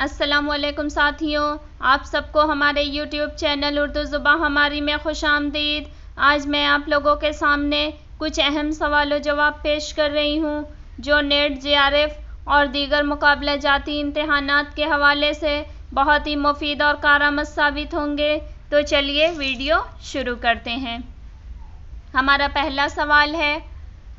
السلام علیکم ساتھیوں، آپ سب کو ہمارے یوٹیوب چینل اردو زبان ہماری میں خوش آمدید۔ آج میں آپ لوگوں کے سامنے کچھ اہم سوال و جواب پیش کر رہی ہوں جو نیٹ JRF اور دیگر مقابلہ جاتی امتحانات کے حوالے سے بہت ہی مفید اور کارآمد ثابت ہوں گے۔ تو چلیے ویڈیو شروع کرتے ہیں۔ ہمارا پہلا سوال ہے،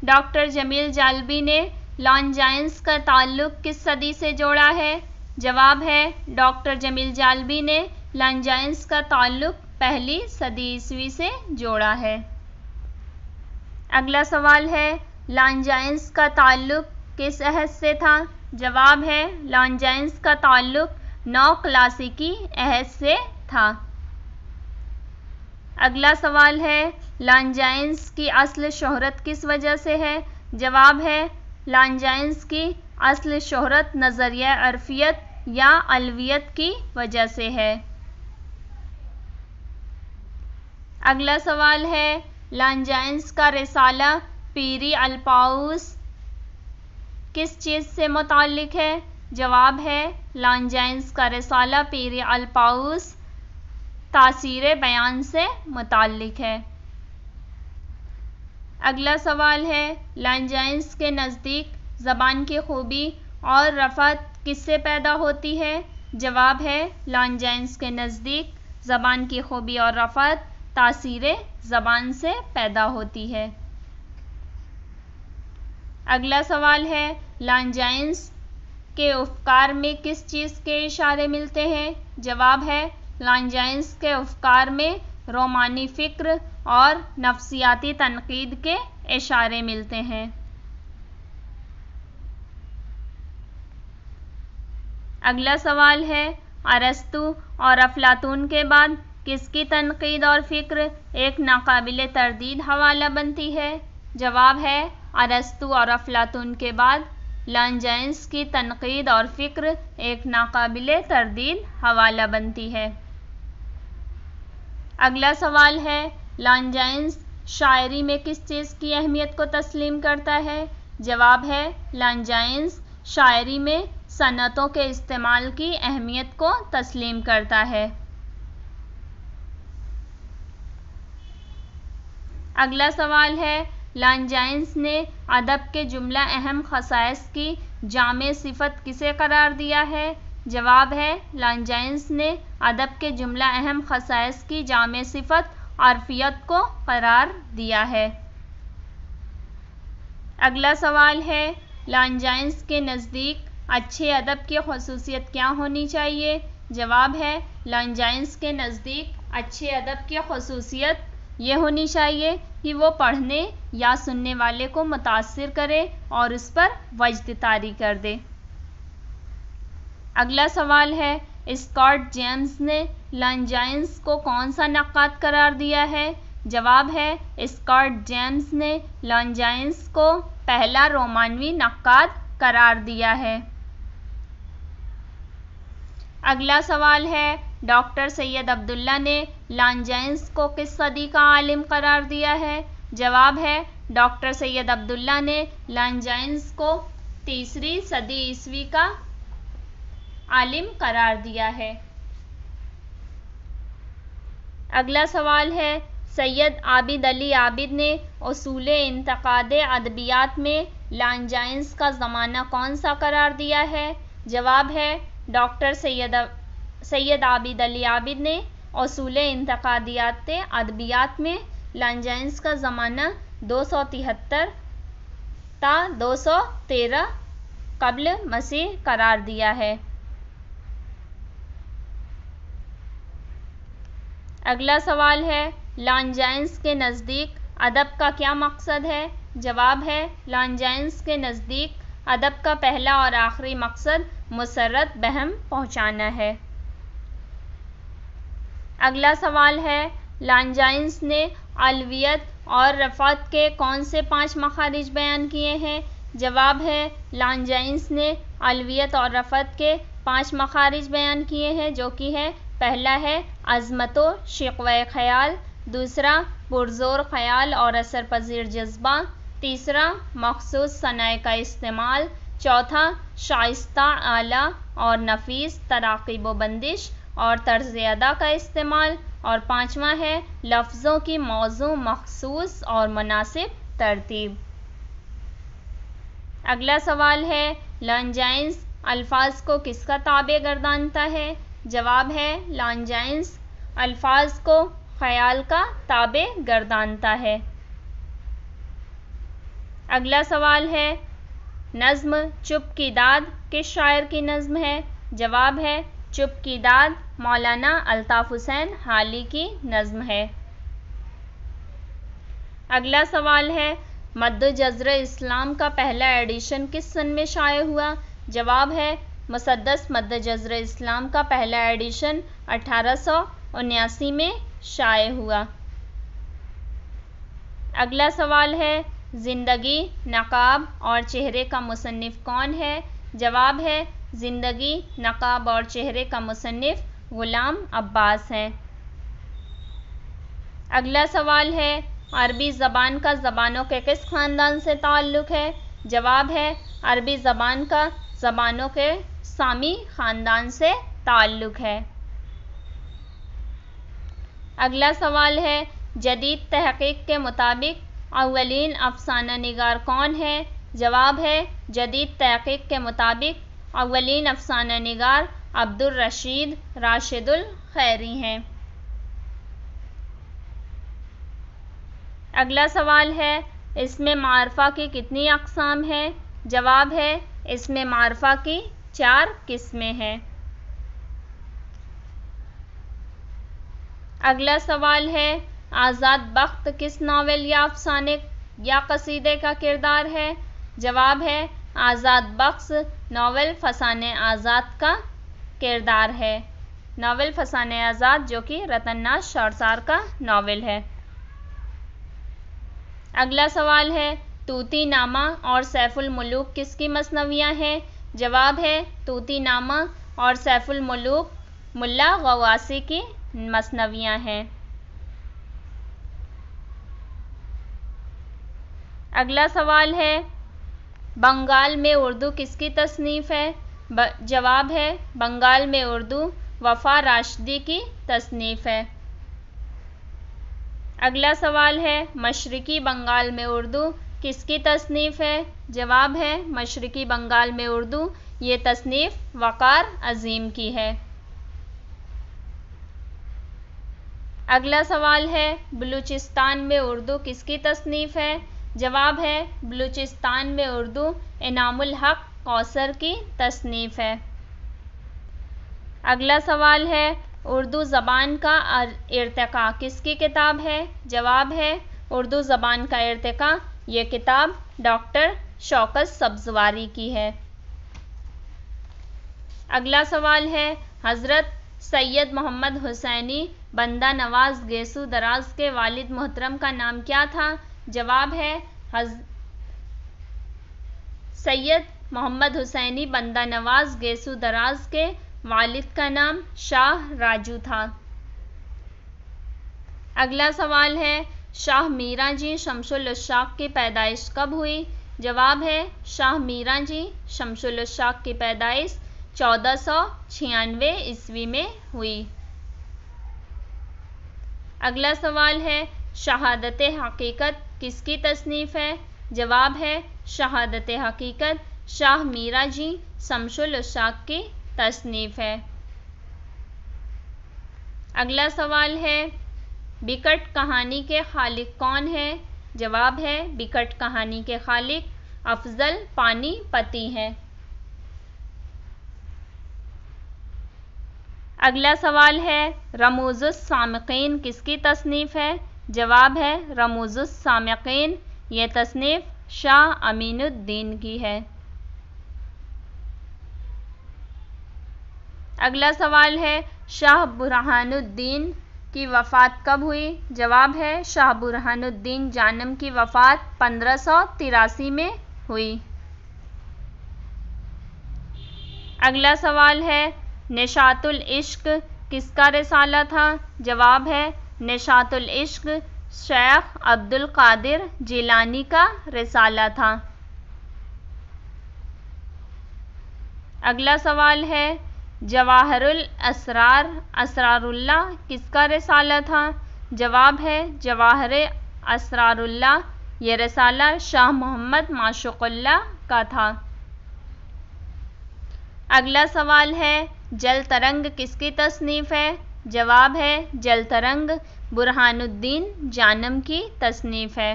ڈاکٹر جمیل جالبی نے لانجائنس کا تعلق کس صدی سے جوڑا ہے؟ جواب ہے، ڈاکٹر جمیل جالبی نے لانجائنس کا تعلق پہلی صدی عیسوی سے جوڑا ہے۔ اگلا سوال ہے، لانجائنس کا تعلق کس عہد سے تھا؟ جواب ہے، لانجائنس کا تعلق نو کلاسیکی عہد سے تھا۔ اگلا سوال ہے، لانجائنس کی اصل شہرت کس وجہ سے ہے؟ جواب ہے، لانجائنس کی اصل شہرت نظریہ عرفیت یا علویت کی وجہ سے ہے۔ اگلا سوال ہے، لانجائنس کا رسالہ پیری الپاؤس کس چیز سے متعلق ہے؟ جواب ہے، لانجائنس کا رسالہ پیری الپاؤس تاثیر بیان سے متعلق ہے۔ اگلا سوال ہے، لانجائنس کے نزدیک زبان کی خوبی اور رفعت کس سے پیدا ہوتی ہے؟ جواب ہے، لانجائنس کے نزدیک زبان کی خوبی اور رفعت تاثیر زبان سے پیدا ہوتی ہے۔ اگلا سوال ہے، لانجائنس کے افکار میں کس چیز کے اشارے ملتے ہیں؟ جواب ہے، لانجائنس کے افکار میں رومانی فکر اور نفسیاتی تنقید کے اشارے ملتے ہیں۔ اگلا سوال ہے، ارسطو اور افلاطون کے بعد کس کی تنقید اور فکر ایک ناقابل تردید حوالہ بنتی ہے؟ جواب ہے، ارسطو اور افلاطون کے بعد لانجائنس کی تنقید اور فکر ایک ناقابل تردید حوالہ بنتی ہے۔ اگلا سوال ہے، لانجائنس شاعری میں کس چیز کی اہمیت کو تسلیم کرتا ہے؟ جواب ہے، لانجائنس شاعری میں صنعتوں کے استعمال کی اہمیت کو تسلیم کرتا ہے۔ اگلا سوال ہے، لانجائنس نے ادب کے جملہ اہم خصائص کی جامع صفت کسے قرار دیا ہے؟ جواب ہے، لانجائنس نے ادب کے جملہ اہم خصائص کی جامع صفت عرفیت کو قرار دیا ہے۔ اگلا سوال ہے، لانجائنس کے نزدیک اچھے ادب کی خصوصیت کیا ہونی چاہیے؟ جواب ہے، لانجائنس کے نزدیک اچھے ادب کی خصوصیت یہ ہونی چاہیے کہ وہ پڑھنے یا سننے والے کو متاثر کرے اور اس پر وجد طاری کر دے۔ اگلا سوال ہے، اسکاٹ جیمز نے لانجائنس کو کون سا نقاد قرار دیا ہے؟ جواب ہے، اسکاٹ جیمز نے لانجائنس کو پہلا رومانوی نقاد قرار دیا ہے۔ اگلا سوال ہے، ڈاکٹر سید عبداللہ نے لانجائنس کو کس صدی کا عالم قرار دیا ہے؟ جواب ہے، ڈاکٹر سید عبداللہ نے لانجائنس کو تیسری صدی عیسوی کا عالم قرار دیا ہے۔ اگلا سوال ہے، سید عابد علی عابد نے اصول انتقاد ادبیات میں لانجائنس کا زمانہ کون سا قرار دیا ہے؟ جواب ہے، ڈاکٹر سید عابد علی عابد نے اصول انتقادیات ادبیات میں لانجائنس کا زمانہ 273 تا 213 قبل مسیح قرار دیا ہے۔ اگلا سوال ہے، لانجائنس کے نزدیک ادب کا کیا مقصد ہے؟ جواب ہے، لانجائنس کے نزدیک ادب کا پہلا اور آخری مقصد مسرت بہم پہنچانا ہے۔ اگلا سوال ہے، لانجائنس نے علویت اور رفعت کے کون سے 5 مخارج بیان کیے ہیں؟ جواب ہے، لانجائنس نے علویت اور رفعت کے 5 مخارج بیان کیے ہیں جو کہ ہے، پہلا ہے عظمت و شقوہ خیال، دوسرا پرزور خیال اور اثر پذیر جذبہ، تیسرا مخصوص صنائع کا استعمال، چوتھا شائستہ اعلیٰ اور نفیس تراکیب و بندش اور طرز ادا کا استعمال، اور 5واں ہے لفظوں کی موزوں مخصوص اور مناسب ترتیب۔ اگلا سوال ہے لانجائنس الفاظ کو کس کا تابع گردانتا ہے؟ جواب ہے لانجائنس الفاظ کو خیال کا تابع گردانتا ہے۔ اگلا سوال ہے نظم چپ کی داد کس شاعر کی نظم ہے؟ جواب ہے چپ کی داد مولانا الطاف حسین حالی کی نظم ہے۔ اگلا سوال ہے مد جزر اسلام کا پہلا ایڈیشن کس سن میں شائع ہوا؟ جواب ہے مسدس مد جزر اسلام کا پہلا ایڈیشن 1879 میں شائع ہوا۔ اگلا سوال ہے زندگی نقاب اور چہرے کا مصنف کون ہے؟ جواب ہے زندگی نقاب اور چہرے کا مصنف غلام عباس ہیں۔ اگلا سوال ہے عربی زبان کا زبانوں کے کس خاندان سے تعلق ہے؟ جواب ہے عربی زبان کا زبانوں کے سامی خاندان سے تعلق ہے۔ اگلا سوال ہے جدید تحقیق کے مطابق اولین افسانہ نگار کون ہے؟ جواب ہے جدید تحقیق کے مطابق اولین افسانہ نگار عبدالرشید راشد الخیری ہیں۔ اگلا سوال ہے اسم معرفہ کی کتنی اقسام ہیں؟ جواب ہے اسم معرفہ کی 4 قسمیں ہیں۔ اگلا سوال ہے آزاد بخت کس ناول یا افسانے یا قصیدے کا کردار ہے؟ جواب ہے آزاد بخت ناول فسانہ آزاد کا کردار ہے۔ ناول فسانہ آزاد جو کہ رتن ناز شورسار کا ناول ہے۔ اگلا سوال ہے طوطی نامہ اور سیف الملوک کس کی مثنویاں ہیں؟ جواب ہے طوطی نامہ اور سیف الملوک ملا غواصی کی مثنویاں ہیں۔ اگلا سوال ہے بنگال میں اردو کس کی تصنیف ہے؟ جواب ہے بنگال میں اردو وفا راشدی کی تصنیف ہے۔ اگلا سوال ہے مشرقی بنگال میں اردو کس کی تصنیف ہے؟ جواب ہے مشرقی بنگال میں اردو یہ تصنیف وقار عظیم کی ہے۔ اگلا سوال ہے بلوچستان میں اردو کس کی تصنیف ہے؟ جواب ہے بلوچستان میں اردو انعام الحق کوثر کی تصنیف ہے۔ اگلا سوال ہے اردو زبان کا ارتقاء کس کی کتاب ہے؟ جواب ہے اردو زبان کا ارتقاء یہ کتاب ڈاکٹر شوکت سبزواری کی ہے۔ اگلا سوال ہے حضرت سید محمد حسینی بندہ نواز گیسو دراز کے والد محترم کا نام کیا تھا؟ جواب ہے سید محمد حسینی بندہ نواز گیسو دراز کے والد کا نام شاہ راجو تھا۔ اگلا سوال ہے شاہ میراں جی شمس العشاق کی پیدائش کب ہوئی؟ جواب ہے شاہ میراں جی شمس العشاق کی پیدائش 1496 عیسوی میں ہوئی۔ اگلا سوال ہے شہادت حقیقت کس کی تصنیف ہے؟ جواب ہے شہادت حقیقت شاہ میراں جی شمس العشاق کی تصنیف ہے۔ اگلا سوال ہے بکٹ کہانی کے خالق کون ہے؟ جواب ہے بکٹ کہانی کے خالق افضل پانی پتی ہیں۔ اگلا سوال ہے رموز السامقین کس کی تصنیف ہے؟ جواب ہے رموز السامقین یہ تصنیف شاہ امین الدین کی ہے۔ اگلا سوال ہے شاہ برہان الدین کی وفات کب ہوئی؟ جواب ہے شاہ برہان الدین جانم کی وفات 1583 میں ہوئی۔ اگلا سوال ہے نشاط العشق کس کا رسالہ تھا؟ جواب ہے نشاط العشق شیخ عبد القادر جیلانی کا رسالہ تھا۔ اگلا سوال ہے جواہر الاسرار اسرار اللہ کس کا رسالہ تھا؟ جواب ہے جواہر اسرار اللہ یہ رسالہ شاہ محمد معشوق اللہ کا تھا۔ اگلا سوال ہے جل ترنگ کس کی تصنیف ہے؟ جواب ہے جل ترنگ برہان الدین جانم کی تصنیف ہے۔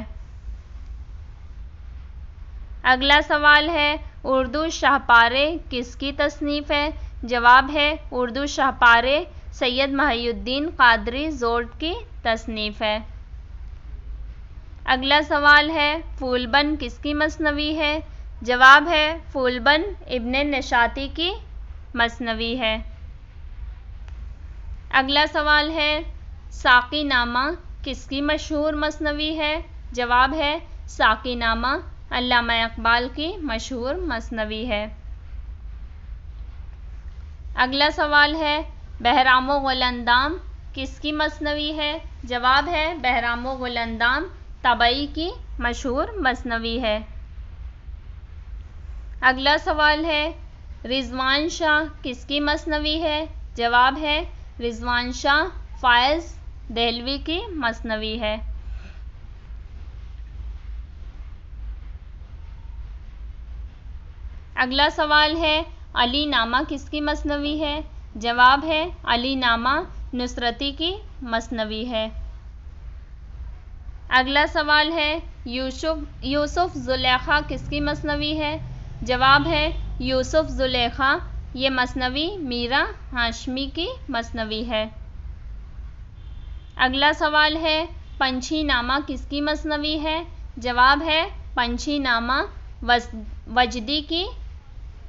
اگلا سوال ہے اردو شاہ پارے کس کی تصنیف ہے؟ جواب ہے اردو شاہ پارے سید محی الدین قادری زوٹ کی تصنیف ہے۔ اگلا سوال ہے پھول بن کس کی مثنوی ہے؟ جواب ہے پھول بن ابن نشاطی کی مثنوی ہے۔ اگلا سوال ہے ساقی نامہ کس کی مشہور مثنوی ہے؟ جواب ہے ساقی نامہ علامہ اقبال کی مشہور مثنوی ہے۔ اگلا سوال ہے بہرام و گل اندام کس کی مثنوی ہے؟ جواب ہے بہرام و گل اندام طبعی کی مشہور مثنوی ہے۔ اگلا سوال ہے رضوان شاہ کس کی مثنوی ہے؟ جواب ہے رضوان شاہ فائز دہلوی کی مثنوی ہے۔ اگلا سوال ہے علی نامہ کس کی مثنوی ہے؟ جواب ہے علی نامہ نصرتی کی مثنوی ہے۔ اگلا سوال ہے یوسف زلیخا کس کی مثنوی ہے؟ جواب ہے یوسف زلیخا یہ مثنوی میرا ہاشمی کی مثنوی ہے۔ اگلا سوال ہے پنچھی نامہ کس کی مثنوی ہے؟ جواب ہے پنچھی نامہ وجدی کی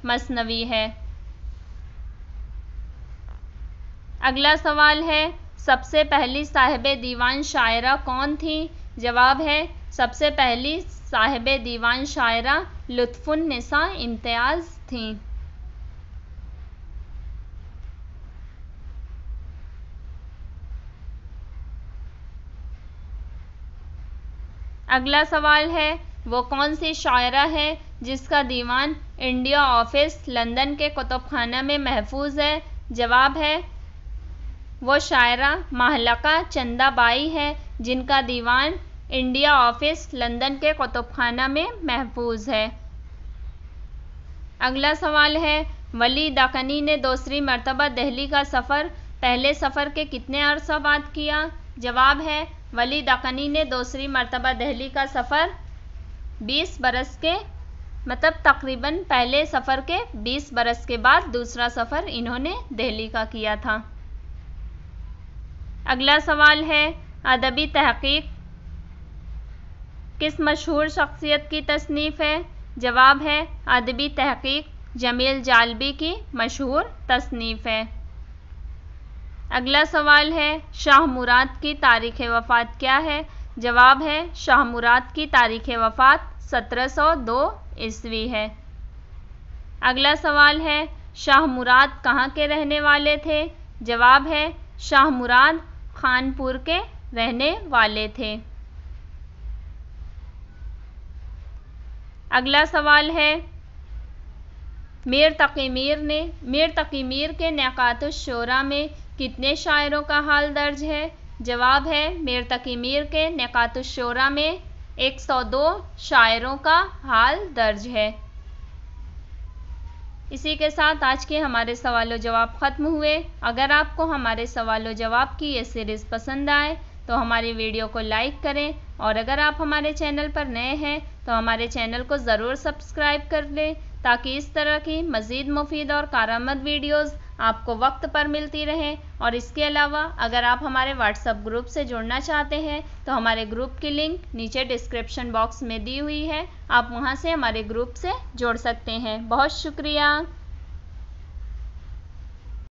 مثنوی ہے۔ اگلا سوال ہے سب سے پہلی صاحب دیوان شاعرہ کون تھی؟ جواب ہے سب سے پہلی صاحب دیوان شاعرہ لطف النساء امتیاز تھیں۔ اگلا سوال ہے وہ کون سی شاعرہ ہے جس کا دیوان انڈیا آفس لندن کے کتب خانہ میں محفوظ ہے؟ جواب ہے وہ شاعرہ مہلکہ چندہ بائی ہے جن کا دیوان انڈیا آفس لندن کے کتب خانہ میں محفوظ ہے۔ اگلا سوال ہے ولی دکنی نے دوسری مرتبہ دہلی کا سفر پہلے سفر کے کتنے عرصہ بعد کیا؟ جواب ہے ولی دکنی نے دوسری مرتبہ دہلی کا سفر 20 برس کے تقریباً پہلے سفر کے 20 برس کے بعد دوسرا سفر انہوں نے دہلی کا کیا تھا۔ اگلا سوال ہے ادبی تحقیق کس مشہور شخصیت کی تصنیف ہے؟ جواب ہے ادبی تحقیق جمیل جالبی کی مشہور تصنیف ہے۔ اگلا سوال ہے شاہ مراد کی تاریخ وفات کیا ہے؟ جواب ہے شاہ مراد کی تاریخ وفات 1702 عیسوی ہے۔ اگلا سوال ہے شاہ مراد کہاں کے رہنے والے تھے؟ جواب ہے شاہ مراد خانپور کے رہنے والے تھے۔ اگلا سوال ہے میر تقی میر کے نکات الشعراء میں کتنے شاعروں کا حال درج ہے؟ جواب ہے میر تقی میر کے نکات الشعراء میں 102 شاعروں کا حال درج ہے۔ اسی کے ساتھ آج کے ہمارے سوال و جواب ختم ہوئے۔ اگر آپ کو ہمارے سوال و جواب کی یہ سیریز پسند آئے تو ہماری ویڈیو کو لائک کریں، اور اگر آپ ہمارے چینل پر نئے ہیں تو ہمارے چینل کو ضرور سبسکرائب کر لیں تاکہ اس طرح کی مزید مفید اور کارآمد ویڈیوز آپ کو وقت پر ملتی رہیں۔ اور اس کے علاوہ اگر آپ ہمارے واٹس ایپ گروپ سے جڑنا چاہتے ہیں تو ہمارے گروپ کی لنک نیچے ڈسکرپشن باکس میں دی ہوئی ہے، آپ وہاں سے ہمارے گروپ سے جڑ سکتے ہیں۔ بہت شکریہ۔